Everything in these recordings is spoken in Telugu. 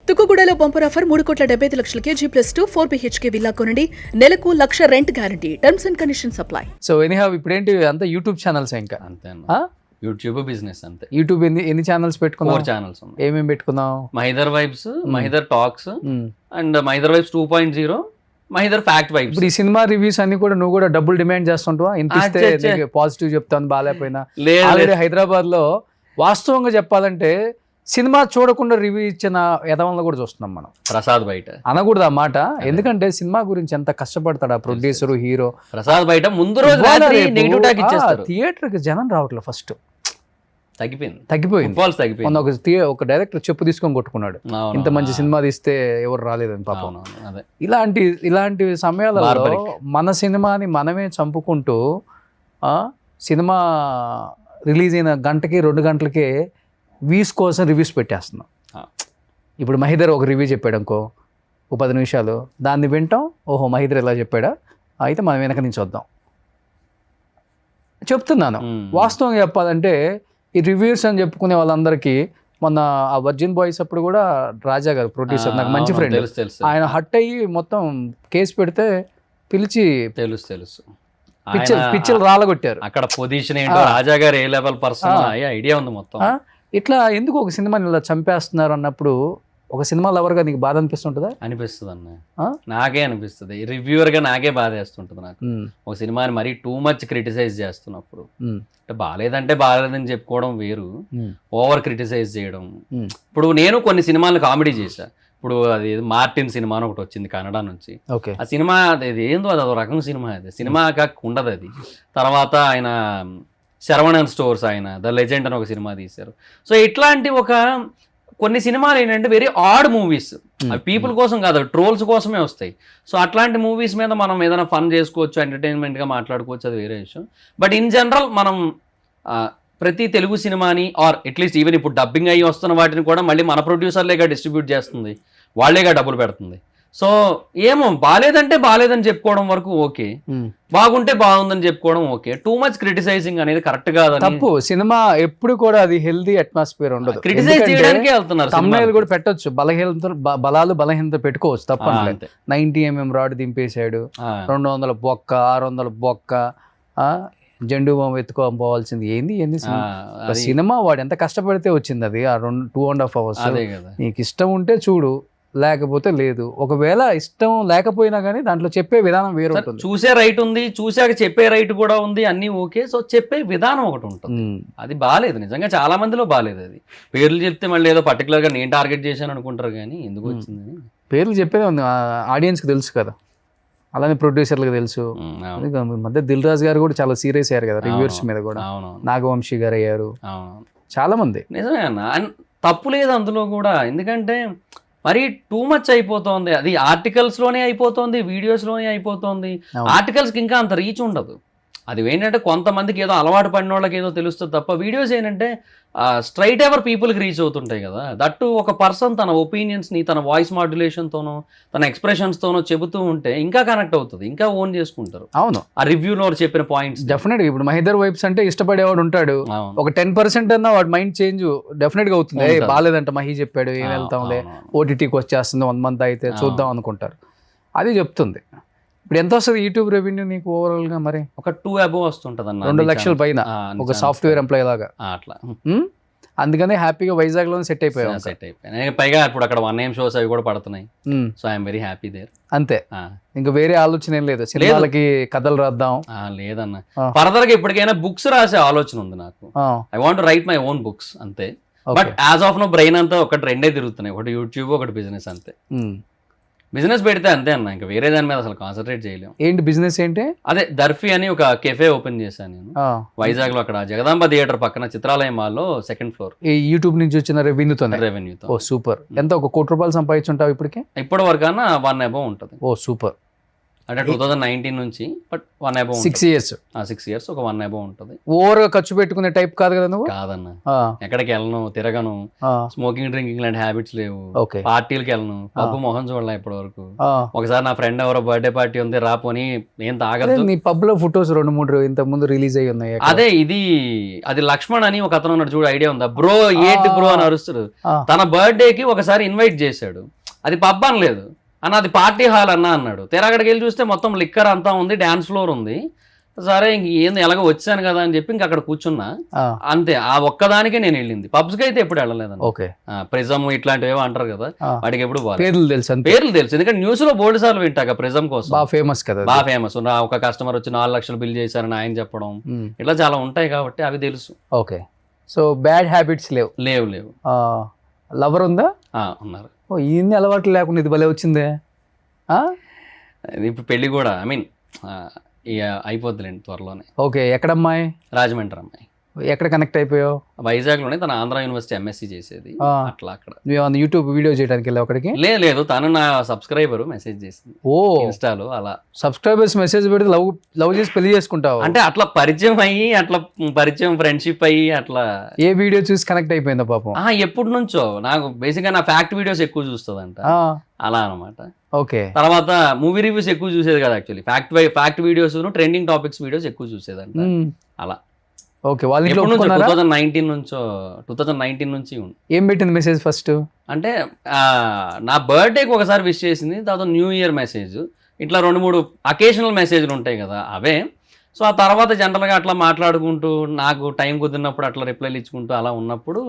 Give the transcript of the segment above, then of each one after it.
తుక్కుగూడలో bumper offer 3,75,00,000 G+2 4 BHK villa కొనండి. నెలకు 1,00,000 rent guarantee. Terms and conditions apply. So anyhow ఇప్పుడేంటి అంతా యూట్యూబ్ ఛానల్స్ ఇంకా అంతే అన్న. ఆ? యూట్యూబ్ బిజినెస్ అంతే. యూట్యూబ్ ఎన్ని ఛానల్స్ పెట్టుకున్నావు? 4 ఛానల్స్ ఉన్నాయి. ఏమేమి పెట్టుకున్నావు? Mahidhar vibes, Mahidhar talks and Mahidhar vibes 2.0, Mahidhar fact vibes. ఇప్పుడు ఈ సినిమా రివ్యూస్ అన్ని కూడా నువ్వు కూడా డబ్బులు డిమాండ్ చేస్తుంటావా? ఇంత పాజిటివ్ చెప్తాను బాగాలేకపోయినా. ఆల్రెడీ హైదరాబాద్ లో వాస్తవంగా చెప్పాలంటే సినిమా చూడకుండా రివ్యూ ఇచ్చిన యదవంలో కూడా చూస్తున్నాం మనం. ప్రసాద్ బయట అనకూడదు ఆ మాట, ఎందుకంటే సినిమా గురించి ఎంత కష్టపడతాడు ఆ ప్రొడ్యూసర్ హీరో. ప్రసాద్ బయట ముందు రోజు నెగిటివ్ టాక్ ఇచ్చేస్తారు. థియేటర్ కి జనం రావట్లేదు. ఫస్ట్ తగ్గిపోయింది. మొన్న ఒక డైరెక్టర్ చెప్పు తీసుకొని కొట్టుకున్నాడు, ఇంత మంచి సినిమా తీస్తే ఎవరు రాలేదని పాపం. ఇలాంటి సమయాలలో మన సినిమాని మనమే చంపుకుంటూ సినిమా రిలీజ్ అయిన గంటకి 2 గంటలకే వ్యూస్ కోసం రివ్యూస్ పెట్టేస్తున్నాం. ఇప్పుడు మహిదర్ ఒక రివ్యూ చెప్పాడు అనుకో, ఒక 10 నిమిషాలు దాన్ని వింటాం. ఓహో మహిదర్ ఎలా చెప్పాడా, అయితే మనం వెనక నుంచి వద్దాం. చెప్తున్నాను వాస్తవంగా చెప్పాలంటే ఈ రివ్యూస్ అని చెప్పుకునే వాళ్ళందరికీ మొన్న ఆ వర్జిన్ బాయ్స్ అప్పుడు కూడా రాజా గారు ప్రొడ్యూసర్, నాకు మంచి ఫ్రెండ్, ఆయన హట్ అయ్యి మొత్తం కేసు పెడితే పిలిచి తెలుసు పిచ్చలు రాలగొట్టారు. అక్కడ పొజిషన్ ఏంటో, రాజా గారు ఏ లెవెల్ పర్సన్ ఐడియా ఉంది మొత్తం. ఇట్లా ఎందుకు ఒక సినిమాని ఇలా చంపేస్తున్నారు అన్నప్పుడు ఒక సినిమా లవర్గా నీకు బాధ అనిపిస్తుంటుందా? అనిపిస్తుంది అన్న, నాకే అనిపిస్తుంది. రివ్యూవర్ గా నాకే బాధ వేస్తుంటుంది. నాకు ఒక సినిమాని మరీ టూ మచ్ క్రిటిసైజ్ చేస్తున్నప్పుడు, అంటే బాగాలేదంటే బాగాలేదని చెప్పుకోవడం వేరు, ఓవర్ క్రిటిసైజ్ చేయడం. ఇప్పుడు నేను కొన్ని సినిమాలను కామెడీ చేశా. ఇప్పుడు అది మార్టిన్ సినిమా అని ఒకటి వచ్చింది కన్నడ నుంచి. ఆ సినిమా అది ఏందో, అది అదో రకం సినిమా, అది సినిమా ఉండదు అది. తర్వాత ఆయన శరవణన్ స్టోర్స్, ఆయన ద లెజెండ్ అని ఒక సినిమా తీశారు. సో ఇట్లాంటి కొన్ని సినిమాలు ఏంటంటే వెరీ ఆడ్ మూవీస్, అవి పీపుల్ కోసం కాదు, ట్రోల్స్ కోసమే వస్తాయి. సో అట్లాంటి మూవీస్ మీద మనం ఏదైనా ఫన్ చేసుకోవచ్చు, ఎంటర్టైన్మెంట్గా మాట్లాడుకోవచ్చు, అది వేరే విషయం. బట్ ఇన్ జనరల్ మనం ప్రతి తెలుగు సినిమాని ఆర్ అట్లీస్ట్ ఈవెన్ ఇప్పుడు డబ్బింగ్ అయ్యి వస్తున్న వాటిని కూడా మళ్ళీ మన ప్రొడ్యూసర్లేగా డిస్ట్రిబ్యూట్ చేస్తుంది, వాళ్ళేగా డబ్బులు పెడుతుంది. సో ఏమో బాగాలేదంటే బాగాలేదని చెప్పుకోవడం వరకు ఓకే, బాగుంటే బాగుందని చెప్పుకోవడం ఓకే. టూ మచ్ క్రిటిసైజింగ్ అనేది కరెక్ట్ కాదు, తప్పు. సినిమా ఎప్పుడు కూడా అది హెల్దీ అట్మాస్ఫియర్ ఉండదు. క్రిటిసైజ్ చేయడానికే వెళ్తున్నారు. తమ్నైల్ కూడా పెట్టొచ్చు, బలాలు బలహీనత పెట్టుకోవచ్చు, తప్ప 90mm రాడ్ దింపేశాడు, 200 బొక్క, 600 బొక్క, జెండు బాంబు ఎత్తుకోపోవాల్సింది ఏంది సినిమా. వాడు ఎంత కష్టపడితే వచ్చింది అది, ఆ 2.5 hours. నీకు ఇష్టం ఉంటే చూడు, లేకపోతే లేదు. ఒకవేళ ఇష్టం లేకపోయినా కానీ దాంట్లో చెప్పే విధానం వేరు ఉంటుంది. చూసే రైట్ ఉంది, చూసాక చెప్పే రైట్ కూడా ఉంది, అన్నీ ఓకే. సో చెప్పే విధానం ఒకటి ఉంటుంది, అది బాగాలేదు. నిజంగా చాలా మందిలో బాగాలేదు. అది పేర్లు చెప్తే మళ్ళీ ఏదో పర్టికులర్గా నేను టార్గెట్ చేశాను అనుకుంటారు, కానీ ఎందుకు వచ్చిందని పేర్లు చెప్పేదే ఉంది. ఆడియన్స్కి తెలుసు కదా, అలానే ప్రొడ్యూసర్లకు తెలుసు. మధ్య దిల్ రాజు గారు కూడా చాలా సీరియస్ అయ్యారు కదా రివ్యూర్స్ మీద కూడా, నాగవంశీ గారు అయ్యారు, చాలా మంది. నిజమే అన్న, తప్పు లేదు అందులో కూడా. ఎందుకంటే మరి టూ మచ్ అయిపోతుంది, అది ఆర్టికల్స్ లోనే అయిపోతుంది, వీడియోస్ లోనే అయిపోతుంది. ఆర్టికల్స్ కి ఇంకా అంత రీచ్ ఉండదు. అది ఏంటంటే కొంతమందికి ఏదో అలవాటు పడిన వాళ్ళకి ఏదో తెలుస్తుంది తప్ప, వీడియోస్ ఏంటంటే స్ట్రైట్ ఎవర్ పీపుల్కి రీచ్ అవుతుంటాయి కదా. దట్టు ఒక పర్సన్ తన ఒపీనియన్స్ని తన వాయిస్ మాడ్యులేషన్తోనో తన ఎక్స్ప్రెషన్స్తోనో చెబుతూ ఉంటే ఇంకా కనెక్ట్ అవుతుంది, ఇంకా ఓన్ చేసుకుంటారు. అవును, ఆ రివ్యూలో చెప్పిన పాయింట్స్ డెఫినెట్గా. ఇప్పుడు మహిదర్ వైబ్స్ అంటే ఇష్టపడేవాడు ఉంటాడు, ఒక 10% అన్నా వాడు మైండ్ చేంజ్ డెఫినెట్గా అవుతుంది. బాగాలేదంట మహి చెప్పాడు, ఏం వెళ్తాంలే, OTTకి వచ్చేస్తుంది 1 month అయితే చూద్దాం అనుకుంటారు. అది చెప్తుంది. ఇప్పుడు ఎంత వస్తుంది యూట్యూబ్ రెవెన్యూ నీకు ఓవరాల్ గా? మరి ఒక 2 above వస్తుంటది అన్న, 2 లక్షల పైన, ఒక సాఫ్ట్వేర్ ఎంప్లాయీ లాగా అట్లా. అందుకనే హ్యాపీగా వైజాగ్ లో సెట్ అయిపోయాను. పైగా ఇప్పుడు అక్కడ 1AM షోస్ అవి కూడా పడుతున్నాయి. So I'm very happy there. అంతే, ఇంకా వేరే ఆలోచన ఏం లేదు. సినిమాలకి కథలు రాద్దాం లేదన్న. ఫర్దర్ గా ఇప్పటికైనా బుక్స్ రాసే ఆలోచన ఉంది నాకు. I want write my own books అంతే. But as of no brain అంతా ఒకటి 2 తిరుగుతున్నాయి, ఒకటి యూట్యూబ్, ఒకటి బిజినెస్ అంతే. బిజినెస్ పెడితే అంతే అన్న, ఇంకా వేరే దాని మీద అసలు కాన్సన్ట్రేట్ చేయలేము. ఏంటి బిజినెస్ ఏంటి? అదే దర్ఫీ అని ఒక కెఫే ఓపెన్ చేశాను నేను వైజాగ్ లో, అక్కడ జగదాంబ థియేటర్ పక్కన చిత్రాలయం మాల్లో 2nd floor. యూట్యూబ్ నుంచి వచ్చిన రెవెన్యూతో. ఓ సూపర్. ఎంత, 1 కోటి రూపాయలు సంపాదించుంటావు ఇప్పటికి? ఇప్పటి వరకు అన్న 1 above ఉంటుంది. ఓ సూపర్. అంటే 2019 నుంచి బట్ 1 అబౌవ్ 6 years 6 years ఒక 1 అబౌవ్ ఉంటుంది. ఓవర్గా ఖర్చు పెట్టుకునే టైప్ కాదు కదా నువ్వు? కాదన్న, ఎక్కడికి వెళ్ళను, తిరగను, స్మోకింగ్ డ్రింకింగ్ లాంటి హ్యాబిట్స్ లేవు, పార్టీలకు వెళ్ళను, పబ్బు మొహం చూడలే ఇప్పటి వరకు. ఒకసారి నా ఫ్రెండ్ ఎవరో బర్త్డే పార్టీ ఉంది రాపోని ఏం తాగదు. నీ పబ్ లో ఫొటోస్ 2-3 ఇంత ముందు రిలీజ్ అయ్యి ఉన్నాయి. అదే అది లక్ష్మణ్ అని ఒక అతను ఉన్నాడు చూడు, ఐడియా ఉందా? బ్రో ఏంటి బ్రో అని అరుస్తాడు. తన బర్త్డేకి ఒకసారి ఇన్వైట్ చేశాడు, అది పబ్ అనలేదు అన్న, అది పార్టీ హాల్ అన్నాడు. తెరగడికి వెళ్ళి చూస్తే మొత్తం లిక్కర్ అంతా ఉంది, డాన్స్ ఫ్లోర్ ఉంది. సరే ఇంక ఏంది ఎలాగో వచ్చాను కదా అని చెప్పి ఇంక అక్కడ కూర్చున్నా, అంతే. ఆ ఒక్కదానికే నేను వెళ్ళింది. పబ్స్ కి అయితే ఎప్పుడు వెళ్ళలేదండి. ఓకే, ప్రిజమ్ ఇట్లాంటివి అంటారు కదా, వాటికి ఎప్పుడు పేర్లు తెలుసు, ఎందుకంటే న్యూస్ లో బోల్డ్ సార్లు వింటాక ప్రిజమ్ కోసం. బాగా ఫేమస్ కదా, బాగా ఫేమస్. నా ఒక కస్టమర్ వచ్చి 4 లక్షలు బిల్ చేశారని ఆయన చెప్పడం, ఇట్లా చాలా ఉంటాయి కాబట్టి అవి తెలుసు. ఓకే, సో బ్యాడ్ హ్యాబిట్స్ లేవు. లవర్ ఉందా? ఉన్నారు. ఇన్ని అలవాట్లు లేకుండా ఇది భలే వచ్చిందే. ఇప్పుడు పెళ్లి కూడా ఐ మీన్ అయిపోద్దిలేండి త్వరలోనే. ఓకే, ఎక్కడ అమ్మాయి? రాజమండ్రి అమ్మాయి. ఎక్కడ కనెక్ట్ అయిపోయావు? వైజాగ్ లోనే, తన ఆంధ్ర యూనివర్సిటీ ఎంఎస్సీ చేసేది. అట్లా అక్కడ యూట్యూబ్ వీడియో చేయడానికి వెళ్ళావు అక్కడికి? లేదు, తను నా సబ్స్క్రైబర్ మెసేజ్ చేసింది. ఓ, ఇన్స్టాలో. అలా సబ్స్క్రైబర్స్ మెసేజ్ పెడితే లవ్ చేసి పెళ్లి చేసుకుంటావు అంటే? అట్లా పరిచయం అయ్యి, అట్లా పరిచయం ఫ్రెండ్షిప్ అయ్యి అట్లా. ఏ వీడియో చూసి కనెక్ట్ అయిపోయిందా పాపం? ఎప్పటి నుంచో నాకు బేసిక్ గా నా ఫ్యాక్ట్ వీడియోస్ ఎక్కువ చూస్తుందంట, అలా అనమాట. ఓకే, తర్వాత మూవీ రివ్యూస్ ఎక్కువ చూసేది కదా actually. Fact videos, trending topics videos ఎక్కువ చూసేదంట, అలా. ఓకే, వాళ్ళ ఇంట్లో 2019 నుంచి ఏం పెట్టింది మెసేజ్ ఫస్ట్? అంటే నా బర్త్డేకి ఒకసారి విష్ చేసింది, తర్వాత న్యూ ఇయర్ మెసేజ్, ఇట్లా 2-3 అకేషనల్ మెసేజ్లు ఉంటాయి కదా అవే. సో ఆ తర్వాత జనరల్గా అట్లా మాట్లాడుకుంటూ, నాకు టైం కుదిరినప్పుడు అట్లా రిప్లైలు ఇచ్చుకుంటూ అలా ఉన్నప్పుడు,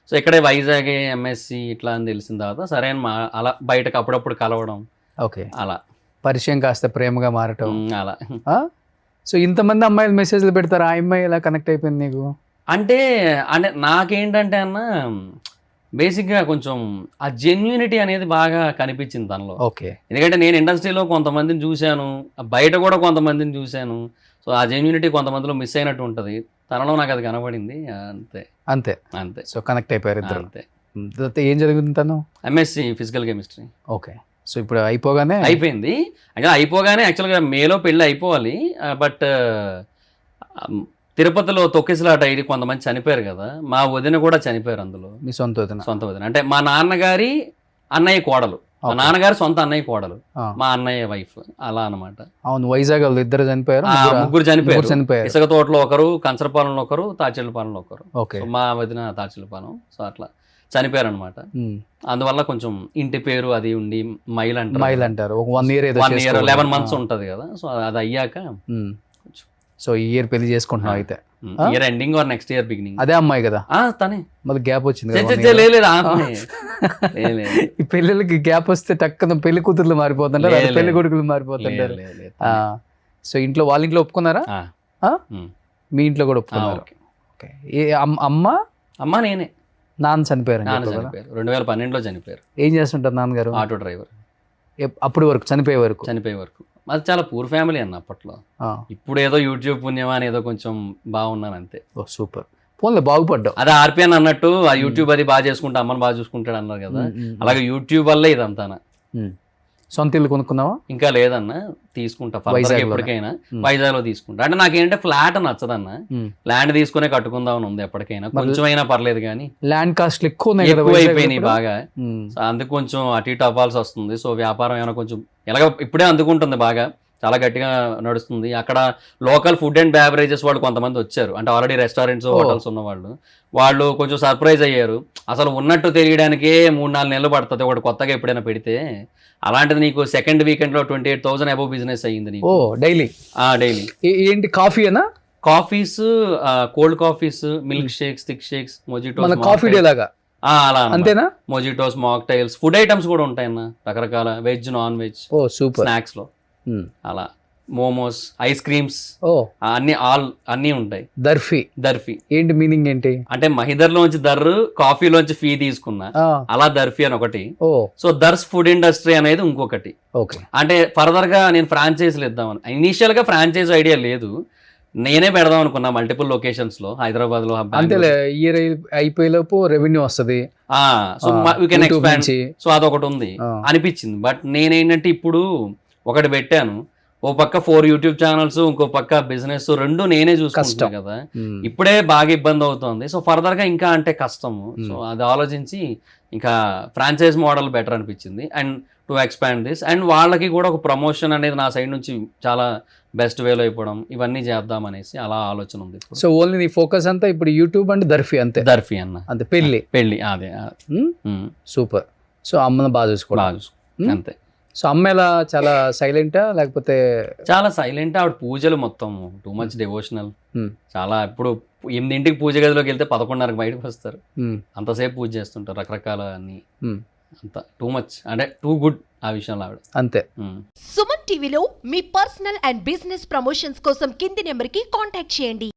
సో ఇక్కడే వైజాగ్ ఎంఎస్సి ఇట్లా అని తెలిసిన తర్వాత సరే అని అలా బయటకు అప్పుడప్పుడు కలవడం. ఓకే, అలా పరిచయం కాస్త ప్రేమగా మారటం, అలా. సో ఇంతమంది అమ్మాయిలు మెసేజ్లు పెడతారు, ఆ అమ్మాయి ఎలా కనెక్ట్ అయిపోయింది నీకు? అంటే నాకేంటంటే అన్న, బేసిక్గా కొంచెం ఆ జెన్యూనిటీ అనేది బాగా కనిపించింది తనలో. ఓకే, ఎందుకంటే నేను ఇండస్ట్రీలో కొంతమందిని చూశాను, బయట కూడా కొంతమందిని చూశాను. సో ఆ జెన్యూనిటీ కొంతమందిలో మిస్ అయినట్టు ఉంటుంది, తనలో నాకు అది కనబడింది. అంతే అంతే అంతే సో కనెక్ట్ అయిపోయారు ఇద్దరు. అంతే. ఏం జరుగుతుంది తను? MSc physical chemistry. Okay, so ఇప్పుడు అయిపోయింది. అయిపోగానే యాక్చువల్గా మేలో పెళ్ళి అయిపోవాలి, బట్ తిరుపతిలో తొక్కిసలాట అయ్యి కొంతమంది చనిపోయారు కదా, మా వదిన కూడా చనిపోయారు అందులో. మీ సొంత వదిన అంటే మా నాన్నగారి అన్నయ్య కోడలు, మా నాన్నగారు సొంత అన్నయ్య కోడలు, మా అన్నయ్య వైఫ్, అలా అనమాట. అవును, వైజాగ్ వాళ్ళు ఇద్దరు చనిపోయారు, ముగ్గురు చనిపోయారు. ఇసుక తోటలో ఒకరు, కంచరపాలెంలో ఒకరు, తాచెల్లపాలెంలో ఒకరు. ఓకే, మా వదిన తాచెల్లపాలెం. సో అట్లా చనిపోయారు అనమాట. అందువల్ల కొంచెం ఇంటి పేరు అది ఉండి మైల్ అంటారు. 1 year 11 months ఉంటది కదా. సో అది అయ్యాక సో ఈ ఇయర్ పెళ్లి చేసుకుంటున్నావు అయితే? Year ending or next year beginning. అదే అమ్మాయి కదా? తనే. మళ్ళీ గ్యాప్ వచ్చింది. ఈ పెళ్ళిళ్ళకి గ్యాప్ వస్తే టక్కున పెళ్లి కూతుర్లు మారిపోతుంటారు, పెళ్లి కొడుకులు మారిపోతుంటారు. సో ఇంట్లో వాళ్ళ ఇంట్లో ఒప్పుకున్నారా? మీ ఇంట్లో కూడా ఒప్పుకున్నారు? అమ్మ నేనే. నాన్న చనిపోయారు? 2012లో చనిపోయారు. ఏం చేస్తుంటారు నాన్నగారు? Auto driver. అప్పటి వరకు చనిపోయే వరకు? అది చాలా పూర్ ఫ్యామిలీ అన్న అప్పట్లో. ఇప్పుడు ఏదో యూట్యూబ్ పుణ్యమా అని ఏదో కొంచెం బాగున్నాను అంతే. సూపర్, పోన్లే బాగుపడ్డావు. అదే ఆర్పిఎన్ అన్నట్టు, ఆ యూట్యూబ్ అది బాగా చేసుకుంటా, అమ్మని బాగా చూసుకుంటాడు అన్నారు కదా, అలాగే యూట్యూబ్ వల్లే ఇదంతా. సొంత ఇల్లు కొనుక్కున్నావా? ఇంకా లేదన్న, తీసుకుంటా ఎప్పటికైనా. వైజాగ్ లో తీసుకుంటా. అంటే నాకేంటే ఫ్లాట్ నచ్చదన్న, ల్యాండ్ తీసుకునే కట్టుకుందామని ఉంది ఎప్పటికైనా, కొంచెమైనా పర్లేదు కానీ. ల్యాండ్ కాస్ట్ ఎక్కువ అయిపోయినాయి బాగా, అందుకు కొంచెం అటు ఇటు అవ్వాల్సి వస్తుంది. సో వ్యాపారం ఏమైనా కొంచెం ఎలాగ ఇప్పుడే అందుకుంటుంది, బాగా చాలా గట్టిగా నడుస్తుంది. అక్కడ లోకల్ ఫుడ్ అండ్ బెవరేజెస్ వాళ్ళు కొంతమంది వచ్చారు, అంటే ఆల్రెడీ రెస్టారెంట్స్ హోటల్స్ ఉన్న వాళ్ళు కొంచెం సర్ప్రైజ్ అయ్యారు. అసలు ఉన్నట్టు తెలియడానికే 3-4 నెలలు పడుతుంది ఒకటి కొత్తగా ఎప్పుడైనా పెడితే. అలాంటిది నీకు సెకండ్ వీకెండ్లో 28,000 అబోవ్ బిజినెస్ అయ్యింది నీకు డైలీ. ఏంటి కాఫీ అనా? Coffees, cold coffees, milk shakes, thick shakes, mojitos. Coffee day లాగా అలా అంతేనా? మొజిటోస్, మాక్టైల్స్, ఫుడ్ ఐటమ్స్ కూడా ఉంటాయన్న, రకరకాల వెజ్, నాన్ వెజ్, స్నాక్స్ లో అలా మోమోస్, ఐస్ క్రీమ్స్, అన్ని ఉంటాయి. దర్ఫీ ఏంటి మీనింగ్ ఏంటి? అంటే మహిదర్లోంచి దర్రు, కాఫీలోంచి ఫీ తీసుకున్నా, అలా దర్ఫీ అని ఒకటి. సో దర్స్ ఫుడ్ ఇండస్ట్రీ అనేది ఇంకొకటి. అంటే ఫర్దర్ గా నేను ఫ్రాంచైజీలు ఇద్దామని, ఇనీషియల్ గా ఫ్రాంచైజ్ ఐడియా లేదు, నేనే పెడదాం అనుకున్నా మల్టిపుల్ లొకేషన్స్ లో, హైదరాబాద్ లో. అంతేలే, ఇయర్ అయిపోయేలోపు రెవెన్యూ వస్తుంది, so we can expand. So అదొకటి ఉంది అనిపించింది. బట్ నేనేంటంటే ఇప్పుడు ఒకటి పెట్టాను, ఓ పక్క 4 యూట్యూబ్ ఛానల్స్, ఇంకో పక్క బిజినెస్, రెండు నేనే చూసుకుంటాను కదా. ఇప్పుడే బాగా ఇబ్బంది అవుతుంది. సో ఫర్దర్ గా ఇంకా అంటే కష్టము. సో అది ఆలోచించి ఇంకా ఫ్రాంచైజ్ మోడల్ బెటర్ అనిపించింది and to expand this. And వాళ్ళకి కూడా ఒక ప్రమోషన్ అనేది నా సైడ్ నుంచి చాలా బెస్ట్ వేలో అయిపోవడం, ఇవన్నీ చేద్దాం అనేసి అలా ఆలోచన ఉంది. సో ఓన్లీ నీ ఫోకస్ అంతా ఇప్పుడు యూట్యూబ్ అండ్ దర్ఫీ అంతే? దర్ఫీ అన్న అంతే, పెళ్ళి అదే. సూపర్. సో అమ్మను బాగా చూసుకోవాలి అంతే. సో అమ్మ ఎలా, చాలా సైలెంటా లేకపోతే? చాలా సైలెంట్. ఆవిడ పూజలు మొత్తం టూ మచ్ డివోషనల్. చాలా ఇప్పుడు 8ంటికి పూజ గదిలోకి వెళ్తే 11:30కి బయటకు వస్తారు. అంతసేపు పూజ చేస్తుంటారు, రకరకాల అన్ని. అంత టూ మచ్ అంటే టూ గుడ్ ఆ విషయంలో ఆవిడ. అంతే. సుమన్ టీవీలో మీ పర్సనల్ అండ్ బిజినెస్ ప్రమోషన్స్ కోసం కింది నెంబర్కి కాంటాక్ట్ చేయండి.